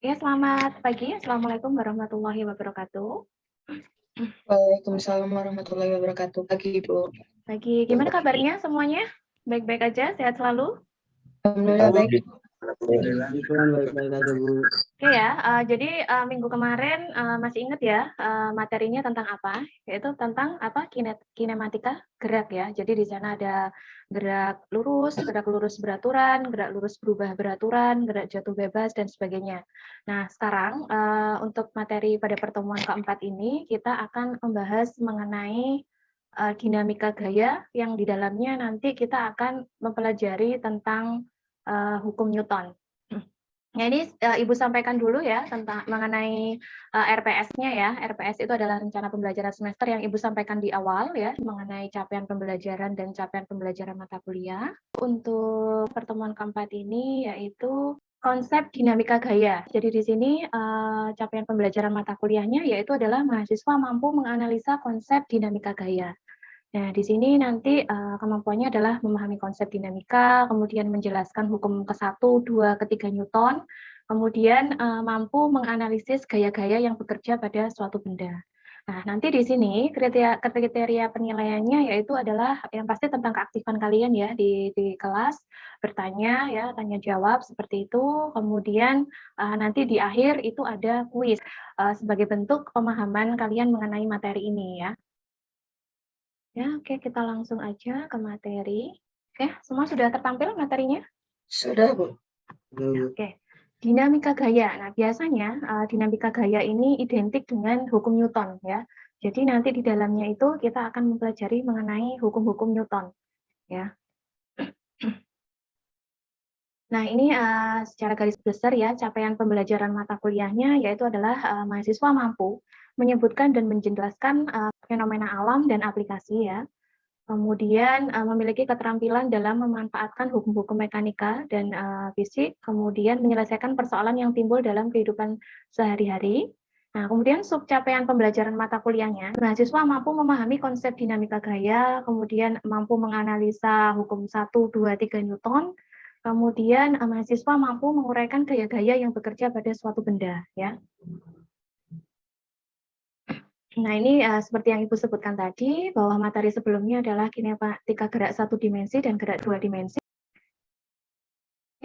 Ya, selamat pagi. Assalamualaikum warahmatullahi wabarakatuh. Waalaikumsalam warahmatullahi wabarakatuh. Pagi, Ibu. Pagi, gimana kabarnya semuanya? Baik-baik aja, sehat selalu? Alhamdulillah baik. Baik-baik aja, Bu. Oke ya, jadi minggu kemarin masih ingat ya materinya tentang apa? Yaitu tentang apa? Kinematika gerak ya. Jadi di sana ada gerak lurus beraturan, gerak lurus berubah beraturan, gerak jatuh bebas dan sebagainya. Nah, sekarang untuk materi pada pertemuan keempat ini kita akan membahas mengenai dinamika gaya yang di dalamnya nanti kita akan mempelajari tentang hukum Newton. Nah, ini Ibu sampaikan dulu ya tentang mengenai RPS-nya ya. RPS itu adalah rencana pembelajaran semester yang Ibu sampaikan di awal ya, mengenai capaian pembelajaran dan capaian pembelajaran mata kuliah. Untuk pertemuan keempat ini yaitu konsep dinamika gaya. Jadi di sini capaian pembelajaran mata kuliahnya yaitu adalah mahasiswa mampu menganalisa konsep dinamika gaya. Nah, di sini nanti kemampuannya adalah memahami konsep dinamika, kemudian menjelaskan hukum ke-1, 2, ke-3 Newton, kemudian mampu menganalisis gaya-gaya yang bekerja pada suatu benda. Nah, nanti di sini kriteria penilaiannya yaitu adalah yang pasti tentang keaktifan kalian ya di kelas, bertanya ya, tanya jawab seperti itu. Kemudian nanti di akhir itu ada kuis sebagai bentuk pemahaman kalian mengenai materi ini ya. Ya, oke, kita langsung aja ke materi. Oke, semua sudah tertampil materinya? Sudah, Bu. Oke, dinamika gaya. Nah, biasanya dinamika gaya ini identik dengan hukum Newton ya. Jadi nanti di dalamnya itu kita akan mempelajari mengenai hukum-hukum Newton ya. Nah, ini secara garis besar ya, capaian pembelajaran mata kuliahnya yaitu adalah mahasiswa mampu menyebutkan dan menjelaskan fenomena alam dan aplikasi ya. Kemudian memiliki keterampilan dalam memanfaatkan hukum-hukum mekanika dan fisik, kemudian menyelesaikan persoalan yang timbul dalam kehidupan sehari-hari. Nah, kemudian subcapaian pembelajaran mata kuliahnya, mahasiswa mampu memahami konsep dinamika gaya, kemudian mampu menganalisa hukum 1, 2, 3 Newton, kemudian mahasiswa mampu menguraikan gaya-gaya yang bekerja pada suatu benda. Ya. Nah, ini seperti yang Ibu sebutkan tadi, bahwa materi sebelumnya adalah kinematika gerak 1 dimensi dan gerak 2 dimensi.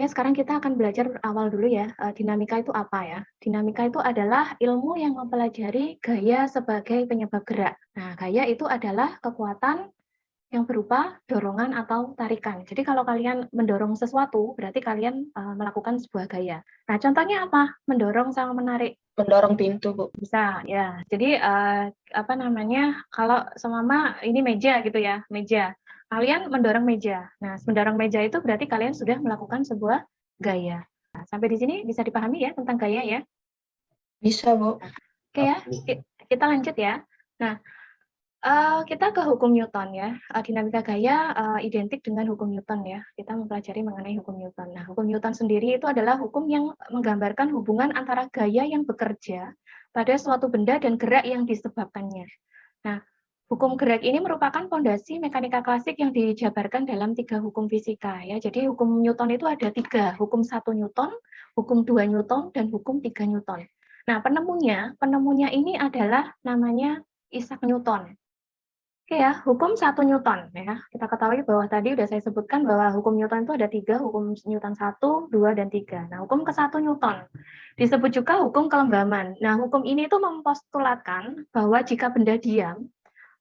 Ya, sekarang kita akan belajar awal dulu ya, dinamika itu apa ya? Dinamika itu adalah ilmu yang mempelajari gaya sebagai penyebab gerak. Nah, gaya itu adalah kekuatan yang berupa dorongan atau tarikan. Jadi kalau kalian mendorong sesuatu, berarti kalian melakukan sebuah gaya. Nah, contohnya apa? Mendorong sama menarik. Mendorong pintu, Bu. Bisa, ya. Jadi apa namanya? Kalau seumpama ini meja gitu ya, meja. Kalian mendorong meja. Nah, mendorong meja itu berarti kalian sudah melakukan sebuah gaya. Nah, sampai di sini bisa dipahami ya tentang gaya ya? Bisa, Bu. Oke ya, kita lanjut ya. Nah, kita ke hukum Newton ya. Dinamika gaya identik dengan hukum Newton ya. Kita mempelajari mengenai hukum Newton. Nah, hukum Newton sendiri itu adalah hukum yang menggambarkan hubungan antara gaya yang bekerja pada suatu benda dan gerak yang disebabkannya. Nah, hukum gerak ini merupakan fondasi mekanika klasik yang dijabarkan dalam 3 hukum fisika ya. Jadi hukum Newton itu ada 3, hukum 1 Newton, hukum 2 Newton, dan hukum 3 Newton. Nah, penemunya ini adalah namanya Isaac Newton. Oke ya, hukum 1 Newton ya. Kita ketahui bahwa tadi sudah saya sebutkan bahwa hukum Newton itu ada 3, hukum Newton 1, 2, dan 3. Nah, hukum ke-1 Newton disebut juga hukum kelembaman. Nah, hukum ini itu mempostulatkan bahwa jika benda diam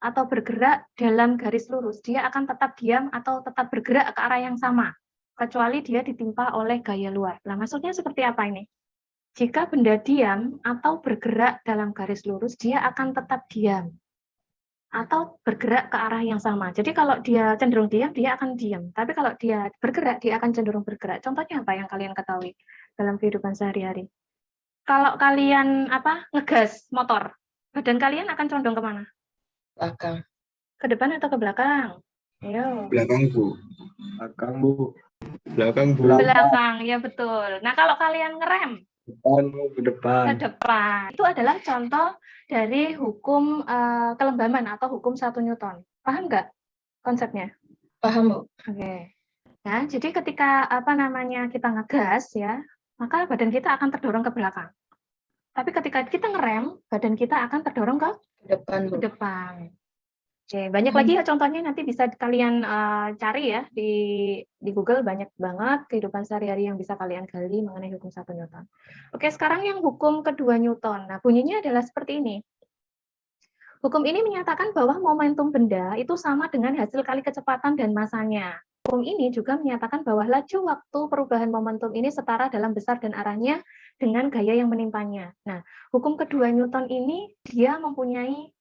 atau bergerak dalam garis lurus, dia akan tetap diam atau tetap bergerak ke arah yang sama, kecuali dia ditimpa oleh gaya luar. Nah, maksudnya seperti apa ini? Jika benda diam atau bergerak dalam garis lurus, dia akan tetap diam atau bergerak ke arah yang sama. Jadi kalau dia cenderung diam, dia akan diam. Tapi kalau dia bergerak, dia akan cenderung bergerak. Contohnya apa yang kalian ketahui dalam kehidupan sehari-hari? Kalau kalian ngegas motor, badan kalian akan condong kemana? Belakang. Ke depan atau ke belakang? Ayo. Belakang, Bu. Belakang, Bu. Belakang, Bu. Belakang, ya betul. Nah, kalau kalian ngerem, Depan, Bu. Ke depan. ke depan. Itu adalah contoh dari hukum kelembaman atau hukum 1 Newton. Paham nggak konsepnya? Paham, Bu. Oke. Nah, jadi ketika kita ngegas ya, maka badan kita akan terdorong ke belakang. Tapi ketika kita ngerem, badan kita akan terdorong ke Depan, Bu. depan. Oke, banyak lagi ya contohnya, nanti bisa kalian cari ya di Google, banyak banget kehidupan sehari-hari yang bisa kalian gali mengenai hukum 1 Newton. Oke, sekarang yang hukum kedua Newton. Nah, bunyinya adalah seperti ini. Hukum ini menyatakan bahwa momentum benda itu sama dengan hasil kali kecepatan dan masanya. Hukum ini juga menyatakan bahwa laju waktu perubahan momentum ini setara dalam besar dan arahnya dengan gaya yang menimpanya. Nah, hukum kedua Newton ini dia mempunyai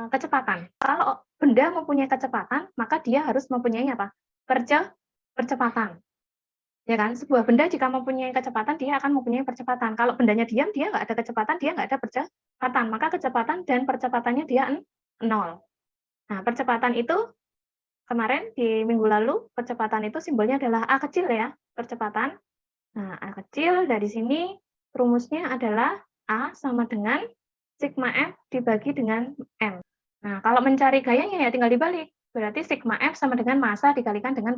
kecepatan. Kalau benda mempunyai kecepatan, maka dia harus mempunyai apa? Percepatan. Ya kan? Sebuah benda jika mempunyai kecepatan, dia akan mempunyai percepatan. Kalau bendanya diam, dia nggak ada kecepatan, dia nggak ada percepatan. Maka kecepatan dan percepatannya dia 0. Nah, percepatan itu kemarin di minggu lalu, percepatan itu simbolnya adalah A kecil ya, percepatan. Nah, A kecil dari sini rumusnya adalah A sama dengan sigma F dibagi dengan M. Nah, kalau mencari gayanya ya tinggal dibalik. Berarti sigma F sama dengan massa dikalikan dengan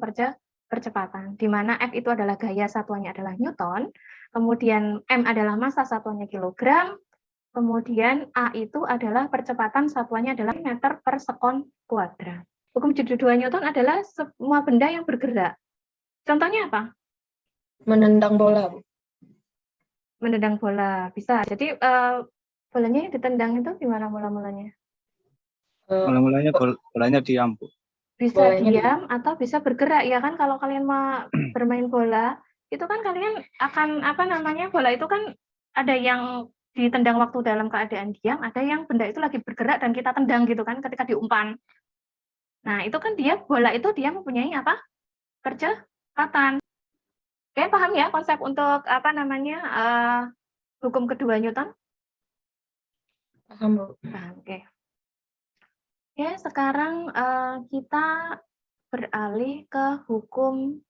percepatan. Di mana F itu adalah gaya satuannya adalah Newton, kemudian M adalah massa satuannya kilogram, kemudian A itu adalah percepatan satuannya adalah meter per sekon kuadrat. Hukum kedua Newton adalah semua benda yang bergerak. Contohnya apa? Menendang bola, Bu. Menendang bola. Bisa. Jadi bolanya yang ditendang itu gimana mula-mulanya? Mula-mulanya bolanya diam, Bu. Bisa Bolanya diam atau bisa bergerak ya kan. Kalau kalian mau bermain bola, itu kan kalian akan apa namanya, bola itu kan ada yang ditendang waktu dalam keadaan diam, ada yang benda itu lagi bergerak dan kita tendang gitu kan ketika diumpan. Nah, itu kan bola itu dia mempunyai apa? Percepatan. Oke, paham ya konsep untuk apa namanya hukum kedua Newton? paham, Bu. Paham, oke. Oke, sekarang kita beralih ke hukum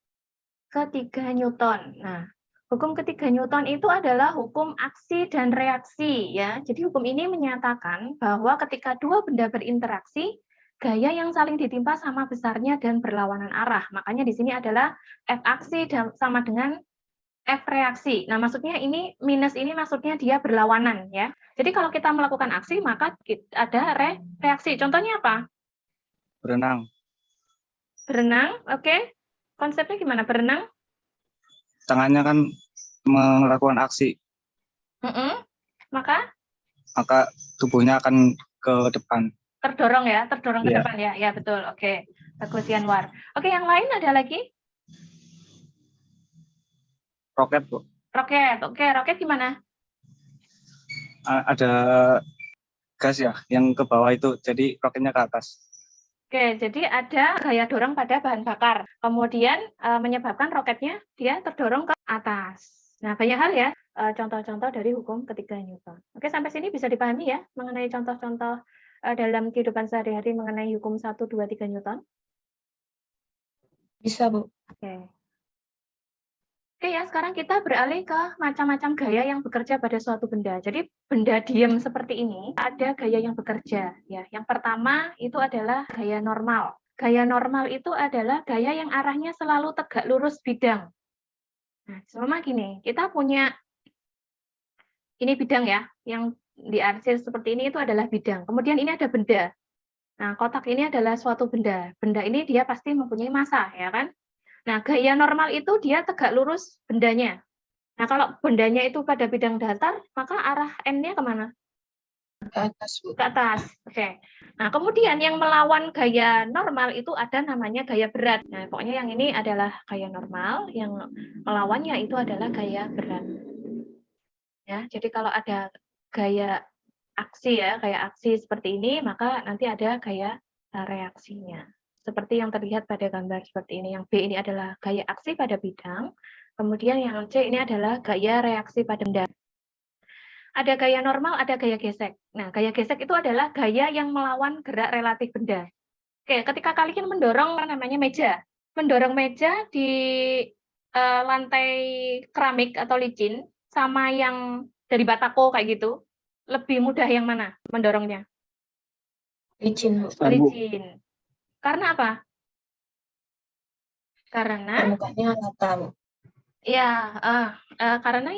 ketiga Newton. Nah, hukum ketiga Newton itu adalah hukum aksi dan reaksi ya. Jadi hukum ini menyatakan bahwa ketika dua benda berinteraksi, gaya yang saling ditimpa sama besarnya dan berlawanan arah. Makanya di sini adalah F aksi sama dengan F reaksi. Nah, maksudnya ini minus ini maksudnya dia berlawanan ya. Jadi kalau kita melakukan aksi maka ada reaksi. Contohnya apa? Berenang. Berenang, oke. Konsepnya gimana berenang? Tangannya kan melakukan aksi, Maka tubuhnya akan ke depan. terdorong ya, terdorong ke Iya. depan ya. Ya, betul. Oke. Bagus Yanwar. Oke, yang lain ada lagi? Roket, Bu. Roket. Oke, roket gimana? Ada gas ya yang ke bawah itu, jadi roketnya ke atas. Oke, jadi ada gaya dorong pada bahan bakar. Kemudian menyebabkan roketnya dia terdorong ke atas. Nah, banyak hal ya contoh-contoh dari hukum ketiga Newton. Oke, sampai sini bisa dipahami ya mengenai contoh-contoh dalam kehidupan sehari-hari mengenai hukum 1, 2, 3 Newton? Bisa, Bu. Oke. Oke ya, sekarang kita beralih ke macam-macam gaya yang bekerja pada suatu benda. Jadi benda diam seperti ini ada gaya yang bekerja. Ya, yang pertama itu adalah gaya normal. Gaya normal itu adalah gaya yang arahnya selalu tegak lurus bidang. Nah, sama gini, kita punya ini bidang ya, yang diarsir seperti ini itu adalah bidang. Kemudian ini ada benda. Nah, kotak ini adalah suatu benda. Benda ini dia pasti mempunyai massa, ya kan? Nah, gaya normal itu dia tegak lurus bendanya. Nah, kalau bendanya itu pada bidang datar, maka arah N-nya kemana? Ke atas, Bu. Ke atas. Oke. Nah, kemudian yang melawan gaya normal itu ada namanya gaya berat. Nah, pokoknya yang ini adalah gaya normal, yang melawannya itu adalah gaya berat. Ya, jadi kalau ada gaya aksi ya, gaya aksi seperti ini, maka nanti ada gaya reaksinya. Seperti yang terlihat pada gambar seperti ini. Yang B ini adalah gaya aksi pada bidang, kemudian yang C ini adalah gaya reaksi pada benda. Ada gaya normal, ada gaya gesek. Nah, gaya gesek itu adalah gaya yang melawan gerak relatif benda. Oke, ketika kalian mendorong namanya meja, mendorong meja di lantai keramik atau licin, sama yang dari batako kayak gitu, lebih mudah yang mana mendorongnya? Licin, Bu. Licin. Karena apa? Karena Permukaannya rata, Bu. Ya, karena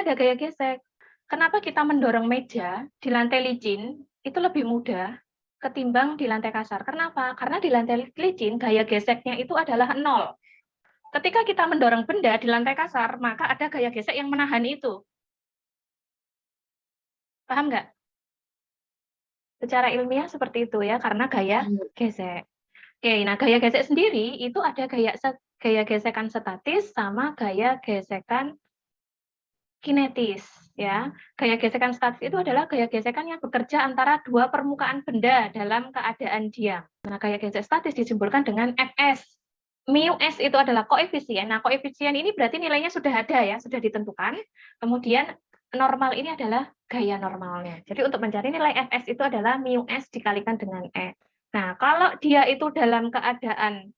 ada gaya gesek. Kenapa kita mendorong meja di lantai licin itu lebih mudah ketimbang di lantai kasar? Kenapa? Karena di lantai licin gaya geseknya itu adalah 0. Ketika kita mendorong benda di lantai kasar, maka ada gaya gesek yang menahan itu. Paham nggak? Secara ilmiah seperti itu ya, karena gaya gesek. Oke, nah gaya gesek sendiri itu ada gaya gesekan statis sama gaya gesekan kinetis ya. Gaya gesekan statis itu adalah gaya gesekan yang bekerja antara dua permukaan benda dalam keadaan diam. Nah, gaya gesek statis disimpulkan dengan Fs. Mu s itu adalah koefisien. Nah, koefisien ini berarti nilainya sudah ada ya, sudah ditentukan. Kemudian normal ini adalah gaya normalnya. Jadi untuk mencari nilai Fs itu adalah mu s dikalikan dengan E. Nah, kalau dia itu dalam keadaan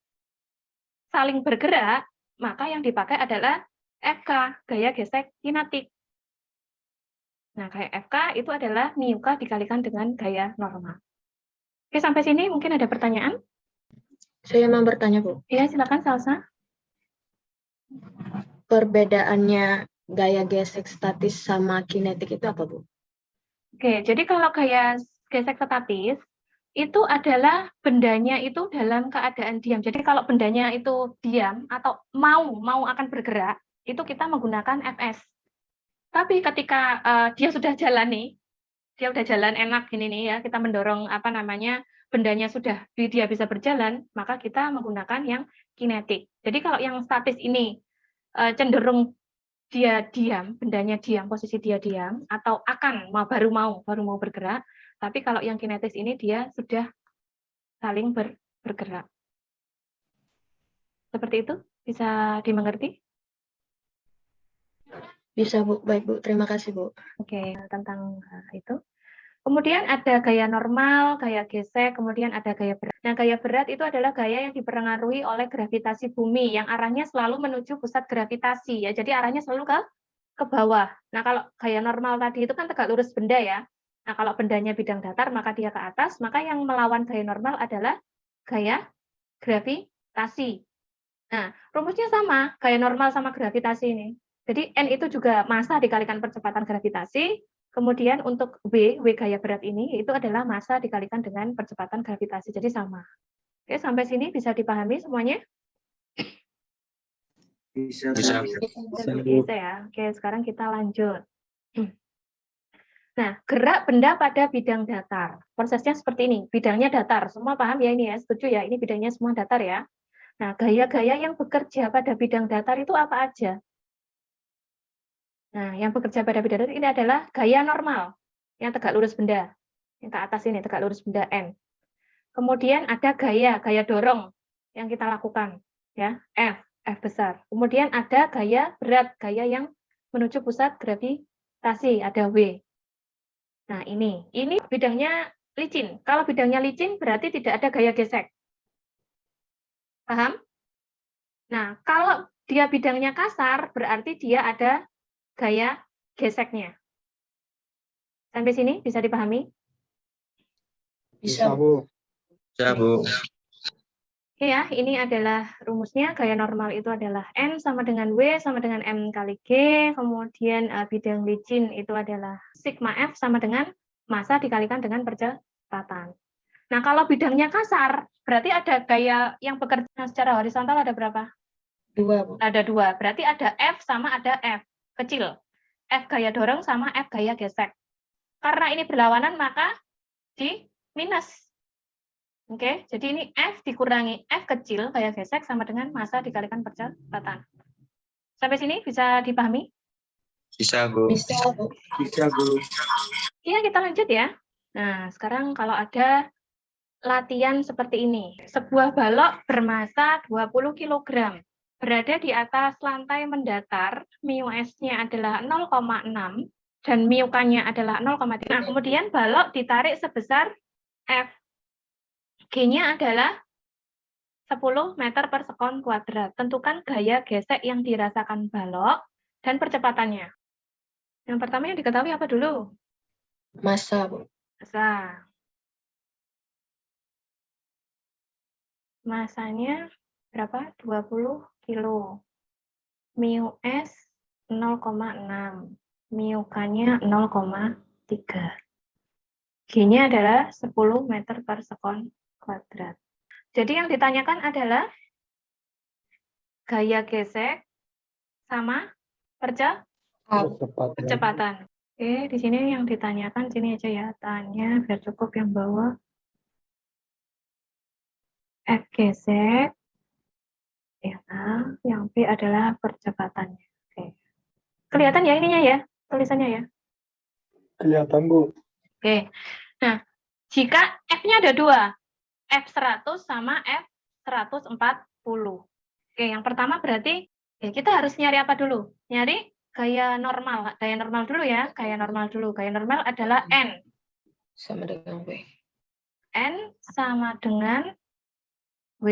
saling bergerak, maka yang dipakai adalah FK, gaya gesek kinetik. Nah, gaya FK itu adalah mu K dikalikan dengan gaya normal. Oke, sampai sini mungkin ada pertanyaan? Saya mau bertanya, Bu. Ya, silakan Salsa. Perbedaannya gaya gesek statis sama kinetik itu apa, Bu? Oke, jadi kalau gaya gesek statis itu adalah bendanya itu dalam keadaan diam. Jadi kalau bendanya itu diam atau mau akan bergerak, itu kita menggunakan Fs. Tapi ketika dia sudah jalan nih, dia udah jalan enak gini nih ya, kita mendorong bendanya sudah dia bisa berjalan, maka kita menggunakan yang kinetik. Jadi kalau yang statis ini cenderung dia diam, bendanya diam, posisi dia diam, atau baru mau bergerak. Tapi kalau yang kinetis ini dia sudah saling bergerak. Seperti itu, bisa dimengerti? Bisa, Bu. Baik, Bu. Terima kasih, Bu. Oke, tentang itu. Kemudian ada gaya normal, gaya gesek, kemudian ada gaya berat. Nah, gaya berat itu adalah gaya yang dipengaruhi oleh gravitasi bumi, yang arahnya selalu menuju pusat gravitasi ya. Jadi arahnya selalu ke bawah. Nah, kalau gaya normal tadi itu kan tegak lurus benda ya. Nah, kalau bendanya bidang datar, maka dia ke atas, maka yang melawan gaya normal adalah gaya gravitasi. Nah, rumusnya sama, gaya normal sama gravitasi ini. Jadi N itu juga massa dikalikan percepatan gravitasi, kemudian untuk W gaya berat ini, itu adalah massa dikalikan dengan percepatan gravitasi, jadi sama. Oke, sampai sini bisa dipahami semuanya? Bisa. Bisa ya. Oke, sekarang kita lanjut. Nah, gerak benda pada bidang datar. Prosesnya seperti ini, bidangnya datar. Semua paham ya ini ya, setuju ya, ini bidangnya semua datar ya. Nah, gaya-gaya yang bekerja pada bidang datar itu apa aja? Nah, yang bekerja pada bidang datar ini adalah gaya normal, yang tegak lurus benda. Yang ke atas ini, tegak lurus benda N. Kemudian ada gaya dorong yang kita lakukan, ya, F besar. Kemudian ada gaya berat, gaya yang menuju pusat gravitasi, ada W. Nah, ini bidangnya licin. Kalau bidangnya licin berarti tidak ada gaya gesek. Paham? Nah, kalau dia bidangnya kasar berarti dia ada gaya geseknya. Sampai sini bisa dipahami? Bisa, Bu. Bisa, Bu. Ya, ini adalah rumusnya. Gaya normal itu adalah N sama dengan W sama dengan M kali G. Kemudian bidang licin itu adalah sigma F sama dengan massa dikalikan dengan percepatan. Nah, kalau bidangnya kasar, berarti ada gaya yang bekerja secara horizontal ada berapa? 2, Bu. Ada 2. Berarti ada F sama ada F kecil. F gaya dorong sama F gaya gesek. Karena ini berlawanan, maka di minus. Oke, jadi ini F dikurangi F kecil gaya gesek sama dengan massa dikalikan percepatan. Sampai sini bisa dipahami? Bisa, Bu. Bisa, Bu. Bisa, Bu. Iya, kita lanjut ya. Nah, sekarang kalau ada latihan seperti ini. Sebuah balok bermasa 20 kg berada di atas lantai mendatar, mu S-nya adalah 0,6 dan mu K-nya adalah 0,3. Nah, kemudian balok ditarik sebesar F. G-nya adalah 10 meter per sekon kuadrat. Tentukan gaya gesek yang dirasakan balok dan percepatannya. Yang pertama yang diketahui apa dulu? Massa, Bu. Massa. Masanya berapa? 20 kilo. mu S 0,6. Mu K-nya 0,3. G-nya adalah 10 meter per sekon kuadrat. Jadi yang ditanyakan adalah gaya gesek sama percepatan. Oke, di sini yang ditanyakan sini aja ya, tanya biar cukup yang bawah. F gesek, ya, yang B adalah percepatannya. Oke. Kelihatan ya ininya ya, tulisannya ya. Kelihatan, Bu. Oke. Nah, jika F-nya ada dua, F100 sama F140. Oke, yang pertama berarti ya kita harus nyari apa dulu? Nyari gaya normal dulu ya, gaya normal dulu. Gaya normal adalah N. Sama dengan W. N sama dengan W.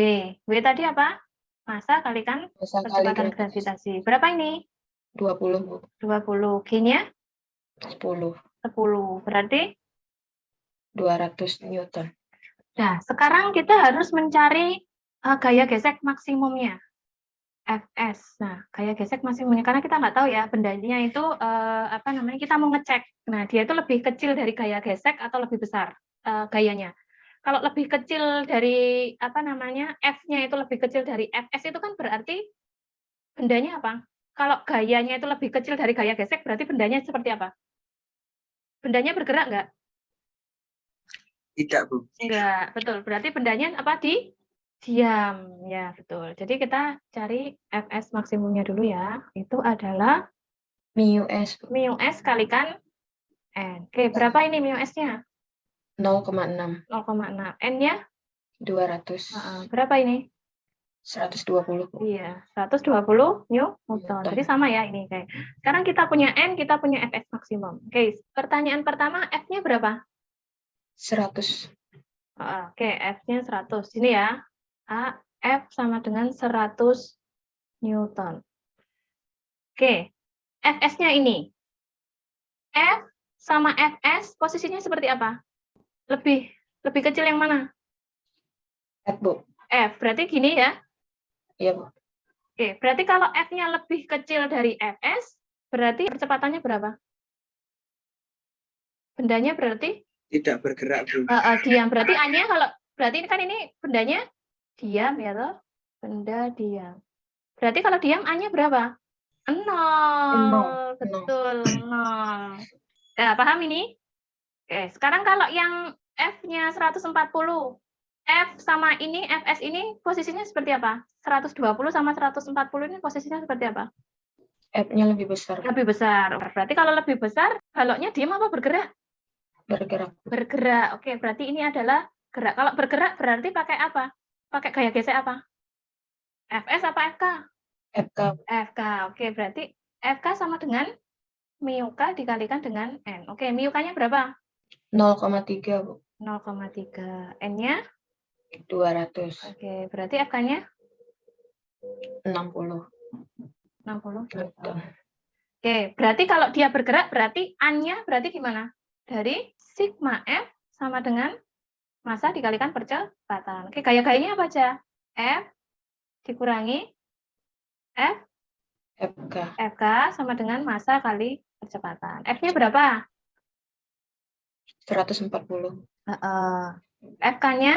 W tadi apa? Massa kalikan Massa kali percepatan gravitasi. Berapa ini? 20, Bu. 20. G-nya 10. 10. Berarti 200 Newton. nah, sekarang kita harus mencari gaya gesek maksimumnya. Fs. Nah, gaya gesek maksimumnya karena kita nggak tahu ya bendanya itu apa namanya, kita mau ngecek. Nah, dia itu lebih kecil dari gaya gesek atau lebih besar gayanya. Kalau lebih kecil dari apa namanya, F-nya itu lebih kecil dari Fs itu kan berarti bendanya apa? Kalau gayanya itu lebih kecil dari gaya gesek berarti bendanya seperti apa? Bendanya bergerak nggak? Tidak, Bu. Enggak, betul. Berarti bendanya apa? Diam. Ya, betul. Jadi kita cari Fs maksimumnya dulu ya. Itu adalah Mu S, Bu. mu S kalikan N. Oke, berapa ini mu S-nya? 0,6. 0,6. N-nya? 200. Berapa ini? 120, Bu. Iya, 120 Newton. Jadi sama ya ini. Kayak. Sekarang kita punya N, kita punya Fs maksimum. Oke, pertanyaan pertama, F-nya berapa? 100. Oke, F-nya 100. Ini ya. F sama dengan 100 Newton. Oke, Fs-nya ini. F sama Fs posisinya seperti apa? Lebih kecil yang mana? F, Bu. F. Berarti gini ya. Iya, Bu. Oke, berarti kalau F-nya lebih kecil dari Fs, berarti percepatannya berapa? Bendanya berarti Tidak bergerak, Bu. diam. Berarti A-nya kalau berarti kan ini bendanya diam ya toh? Benda diam. Berarti kalau diam A-nya berapa? 0. Betul, 0. Nah, paham ini? Oke, sekarang kalau yang F-nya 140, F sama ini, Fs ini posisinya seperti apa? 120 sama 140 ini posisinya seperti apa? F-nya lebih besar. Lebih besar. Berarti kalau lebih besar, baloknya diam apa bergerak? Bergerak. Bergerak. Oke, berarti ini adalah gerak. Kalau bergerak berarti pakai apa? Pakai gaya gesek apa? Fs apa Fk? FK Fk. Oke, berarti Fk sama dengan mu K dikalikan dengan N. Oke, mu K-nya berapa? 0,3, Bu. 0,3. N-nya? 200. Oke, berarti Fk-nya? 60 60. Newton. Oke, berarti kalau dia bergerak berarti A-nya berarti gimana? Dari sigma F sama dengan massa dikalikan percepatan. Oke, gaya-gayanya apa aja? F dikurangi F FK Fk sama dengan massa kali percepatan. F-nya berapa? 140. Fk-nya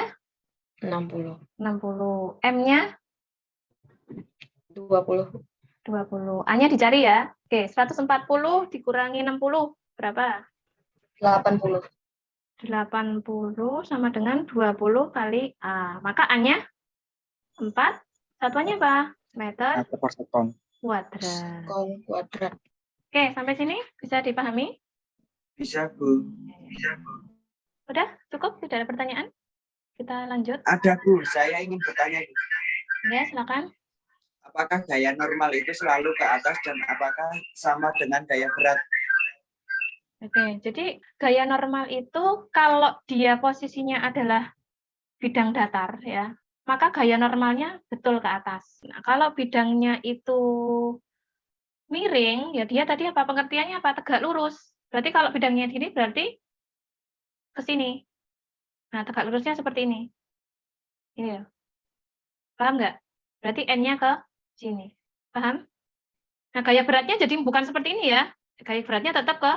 60. 60. M-nya 20. 20. A-nya dicari ya. Oke, 140 dikurangi 60 berapa? 80. 80 sama dengan 20 kali A. Maka A-nya 4. Satuannya apa? Meter Meter per sekon. kuadrat. Sekon kuadrat. Oke, sampai sini bisa dipahami? Bisa, Bu. Udah? Cukup? Tidak ada pertanyaan? Kita lanjut. Ada, Bu. Saya ingin bertanya, Bu. Ya, silakan. Apakah gaya normal itu selalu ke atas dan apakah sama dengan gaya berat? Oke, jadi gaya normal itu kalau dia posisinya adalah bidang datar ya, maka gaya normalnya betul ke atas. Nah, kalau bidangnya itu miring, ya dia tadi apa pengertiannya apa? Tegak lurus. Berarti kalau bidangnya gini berarti ke sini. Nah, tegak lurusnya seperti ini. Ini ya. Paham nggak? Berarti N-nya ke sini. Paham? Nah, gaya beratnya jadi bukan seperti ini ya. Gaya beratnya tetap ke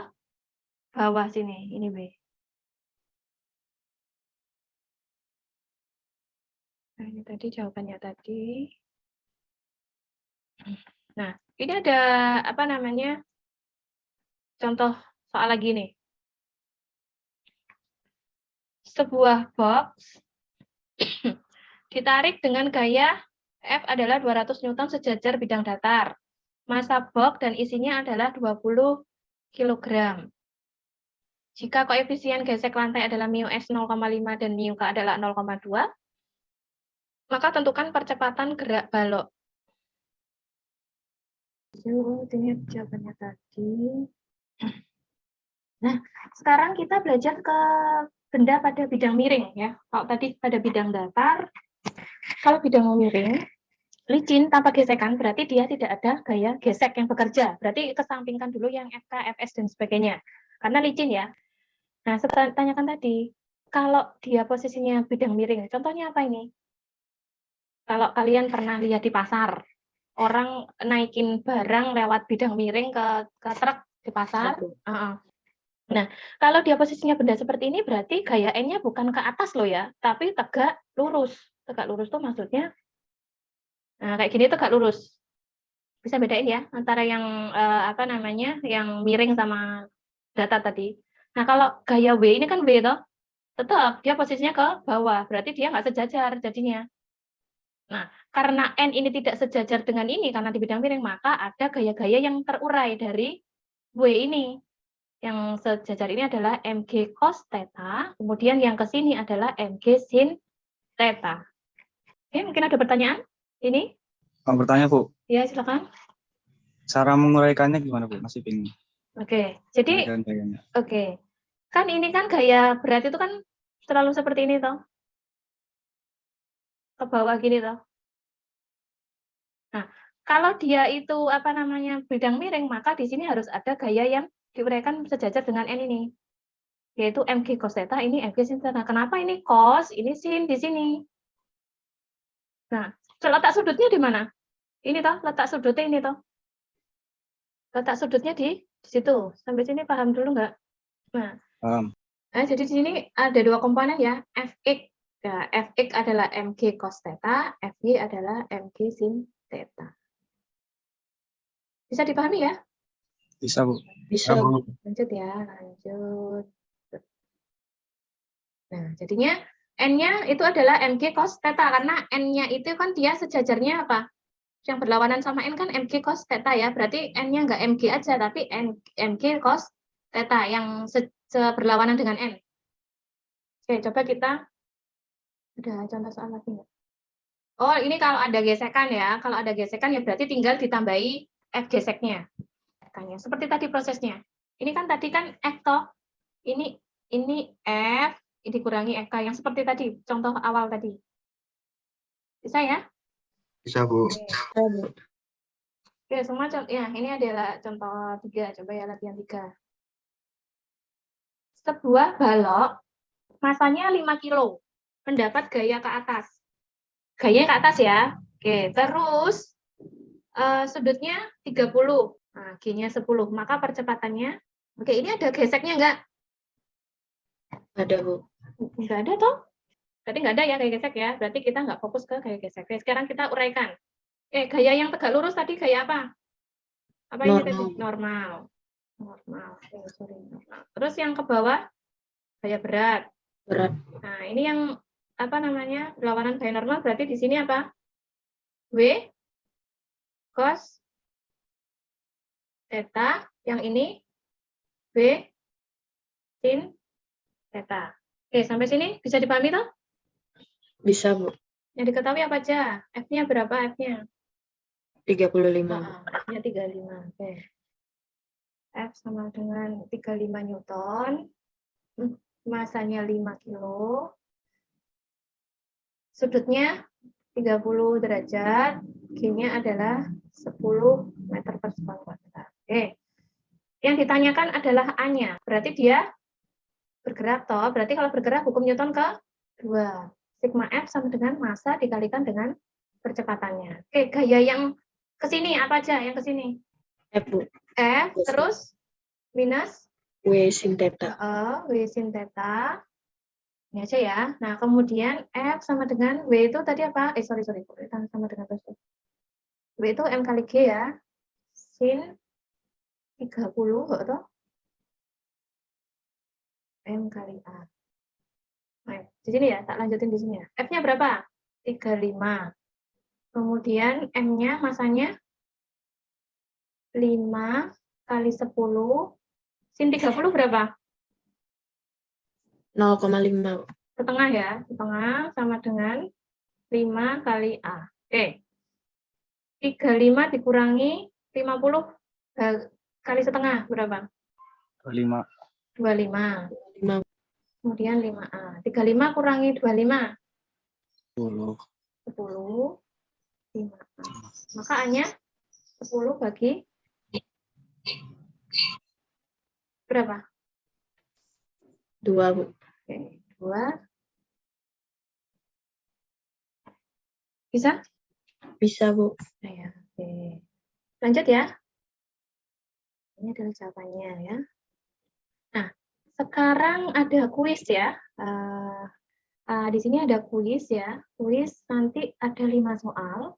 bawah sini. Ini W. Nah, ini tadi jawabannya tadi. Nah, ini ada apa namanya? Contoh soal lagi nih. Sebuah box ditarik dengan gaya F adalah 200 Newton sejajar bidang datar. Masa box dan isinya adalah 20 kg. Jika koefisien gesek lantai adalah mu S 0,5 dan mu K adalah 0,2, maka tentukan percepatan gerak balok. Ini jawabannya tadi. Nah, sekarang kita belajar ke benda pada bidang miring ya. Kalau tadi pada bidang datar, kalau bidang miring, licin tanpa gesekan berarti dia tidak ada gaya gesek yang bekerja. Berarti kesampingkan dulu yang FK, FS dan sebagainya. Karena licin ya. Nah, saya tanyakan tadi, kalau dia posisinya bidang miring, contohnya apa ini? Kalau kalian pernah lihat di pasar, orang naikin barang lewat bidang miring ke truk di pasar. Nah, kalau dia posisinya benda seperti ini, berarti gaya N-nya bukan ke atas loh ya, tapi tegak lurus. Tegak lurus itu maksudnya, nah kayak gini tegak lurus. Bisa bedain ya, antara yang apa namanya, yang miring sama datar tadi. Nah, kalau gaya W ini kan W toh, tetap dia posisinya ke bawah, berarti dia nggak sejajar jadinya. Nah, karena N ini tidak sejajar dengan ini, karena di bidang miring, maka ada gaya-gaya yang terurai dari W ini. Yang sejajar ini adalah MG cos theta, kemudian yang ke sini adalah MG sin theta. Oke, mungkin ada pertanyaan? Ini? Mau bertanya, Bu? Ya, silakan. Cara menguraikannya gimana, Bu? Masih bingung. Oke, jadi Gaya-gayanya. oke. Kan ini kan gaya berat itu kan selalu seperti ini toh. Ke bawah gini toh. Nah, kalau dia itu apa namanya bidang miring, maka di sini harus ada gaya yang diuraikan sejajar dengan N ini. Yaitu MG cos theta, ini MG sin theta. Kenapa ini cos, ini sin di sini? Nah, letak sudutnya di mana? Ini toh, letak sudutnya ini toh. Letak sudutnya di situ. Sampai sini paham dulu nggak? Nah, Paham. jadi di sini ada dua komponen ya, Fx. Ya, Fx adalah Mg cos theta, Fy adalah Mg sin theta. Bisa dipahami ya? Bisa, Bu. Bisa. Lanjut ya, lanjut. Nah, jadinya N-nya itu adalah Mg cos theta, karena N-nya itu kan dia sejajarnya apa? Yang berlawanan sama N kan Mg cos theta ya, berarti N-nya nggak Mg aja, tapi Mg cos theta yang berlawanan dengan N. Oke, coba kita, ada contoh soal lagi nggak? Oh, ini kalau ada gesekan ya, kalau ada gesekan ya berarti tinggal ditambahi F geseknya. Seperti tadi prosesnya. Ini kan tadi kan F toh, ini F, dikurangi FK yang seperti tadi, contoh awal tadi. Bisa ya? Bisa, Bu. Oke, semua contoh. Ya, ini adalah contoh 3. Coba ya latihan 3. Sebuah balok masanya 5 kilo, mendapat gaya ke atas. Gaya ke atas ya. Oke, terus sudutnya 30. Nah, G-nya 10. Maka percepatannya, oke, ini ada geseknya enggak? Ada, Bu. Enggak ada toh? Berarti enggak ada ya gaya gesek ya. Berarti kita enggak fokus ke gaya gesek. Oke, sekarang kita uraikan. Gaya yang tegak lurus tadi gaya apa? Apa ini tadi? Normal. Normal. Sorry, normal. Terus yang ke bawah gaya berat. Berat. Nah, ini yang apa namanya? Berlawanan gaya normal berarti di sini apa? W cos theta, yang ini W sin theta. Oke, sampai sini bisa dipahami toh? Bisa, Bu. Yang diketahui apa aja? F-nya berapa F-nya? 35. F-nya 35. Oke. F sama dengan 35 Newton. Masanya 5 kilo. Sudutnya 30 derajat. G-nya adalah 10 meter persegi kuadrat. Oke. Yang ditanyakan adalah A-nya. Berarti dia bergerak toh. Berarti kalau bergerak hukum Newton ke 2. Sigma F sama dengan massa dikalikan dengan percepatannya. Oke, gaya yang ke sini apa aja yang ke sini? F, Bu. F, terus minus W sin theta. W sin theta. Ini aja ya. Nah, kemudian F sama dengan W itu tadi apa? Sorry. Sama dengan terus. W itu M kali G ya. Sin 30, atau M kali A. Nah, di sini ya, tak lanjutin di sini ya. F-nya berapa? 35. Kemudian M-nya masanya 5 kali 10. Sin 30 berapa? 0,5. Setengah ya. Setengah sama dengan 5 kali A. Oke. 35 dikurangi 50 kali setengah berapa? 25. 25. 5. Kemudian 5A. 35 kurangi 25. 10. 10. 5A. Maka A-nya 10 bagi berapa? 2, Bu. Oke, 2. Bisa? Bisa, Bu. Nah, ya. Oke. Lanjut ya. Ini adalah jawabannya ya. Nah, sekarang ada kuis ya. Di sini ada kuis ya. Kuis nanti ada 5 soal.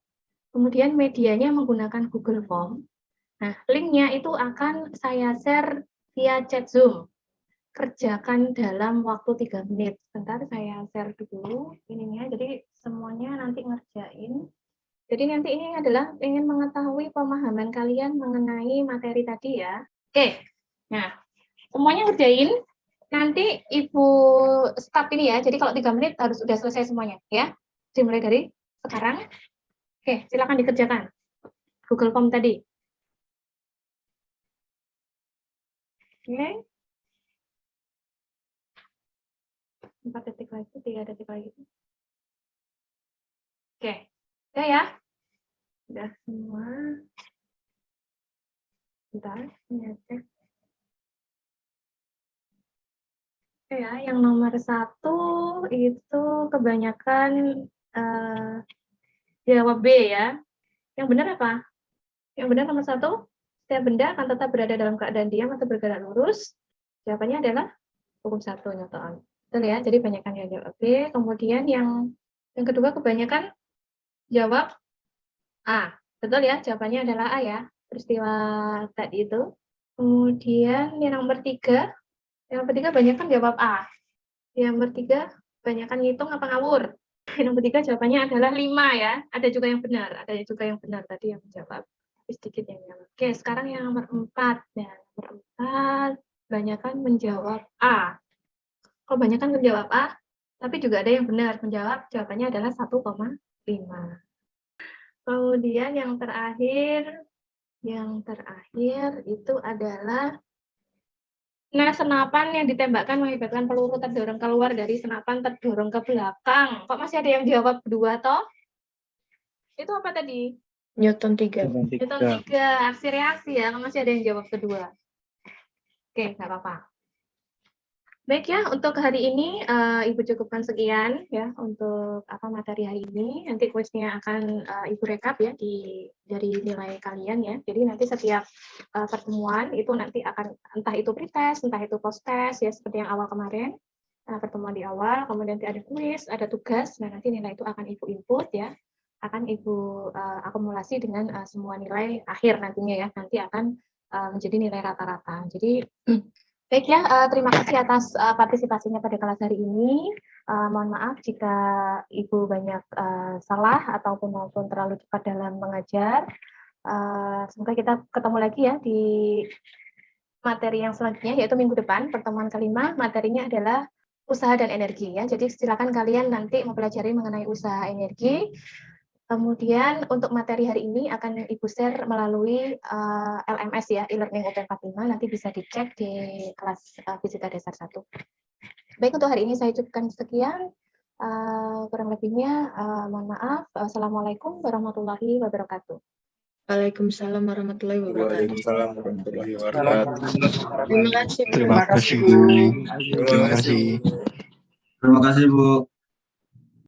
Kemudian medianya menggunakan Google Form. Nah, linknya itu akan saya share via chat Zoom. Kerjakan dalam waktu 3 menit. Sebentar saya share dulu ininya. Jadi semuanya nanti ngerjain. Jadi nanti ini adalah ingin mengetahui pemahaman kalian mengenai materi tadi ya. Oke. Nah, semuanya ngerjain. Nanti Ibu stop ini ya. Jadi kalau 3 menit harus sudah selesai semuanya ya. Dimulai dari sekarang. Oke, silakan dikerjakan. Google Form tadi. Oke. 4 detik lagi, 3 detik lagi. Oke. Udah ya? Udah semua. Bentar, ini cek. Oke ya, yang nomor 1 itu kebanyakan jawab B ya. Yang benar apa? Yang benar nomor 1, setiap benda akan tetap berada dalam keadaan diam atau bergerak lurus. Jawabannya adalah hukum 1, Newton. Betul ya, jadi kebanyakan yang jawab B. Kemudian yang kedua kebanyakan jawab A. Betul ya, jawabannya adalah A ya, peristiwa tadi itu. Kemudian yang nomor 3 kebanyakan jawab A. Yang bertiga kebanyakan ngitung apa ngawur. Yang nomor 3 jawabannya adalah 5 ya. Ada juga yang benar tadi yang menjawab. Tapi sedikit yang nyamuk. Oke, sekarang yang nomor 4. Nah, nomor 4 kebanyakan menjawab A. Kebanyakan menjawab A, tapi juga ada yang benar menjawab, jawabannya adalah 1,5. Kemudian yang terakhir itu adalah senapan yang ditembakkan mengakibatkan peluru terdorong keluar dari senapan terdorong ke belakang. Kok masih ada yang jawab 2 toh? Itu apa tadi? Newton 3. Newton 3, aksi reaksi ya, masih ada yang jawab kedua. Oke, nggak apa-apa. Baik ya, untuk hari ini Ibu cukupkan sekian ya untuk materi hari ini. Nanti kuisnya akan Ibu rekap ya dari nilai kalian ya. Jadi nanti setiap pertemuan itu nanti akan entah itu pretest, entah itu post-test ya seperti yang awal kemarin. Pertemuan di awal, kemudian nanti ada kuis, ada tugas. Nah, nanti nilai itu akan Ibu input ya. Akan Ibu akumulasi dengan semua nilai akhir nantinya ya. Nanti akan menjadi nilai rata-rata. Jadi baik ya, terima kasih atas partisipasinya pada kelas hari ini. Mohon maaf jika Ibu banyak salah ataupun maupun terlalu cepat dalam mengajar. Semoga kita ketemu lagi ya di materi yang selanjutnya, yaitu minggu depan, pertemuan kelima, materinya adalah usaha dan energi ya. Jadi silakan kalian nanti mempelajari mengenai usaha energi. Kemudian untuk materi hari ini akan Ibu share melalui LMS ya, e-learning UP45, nanti bisa dicek di kelas Fisika Dasar 1. Baik, untuk hari ini saya cukupkan sekian, kurang lebihnya mohon maaf. Assalamualaikum warahmatullahi wabarakatuh. Waalaikumsalam warahmatullahi wabarakatuh. Waalaikumsalam warahmatullahi wabarakatuh. Terima kasih, Bu. Terima kasih, Bu. Terima kasih. Terima kasih, Bu.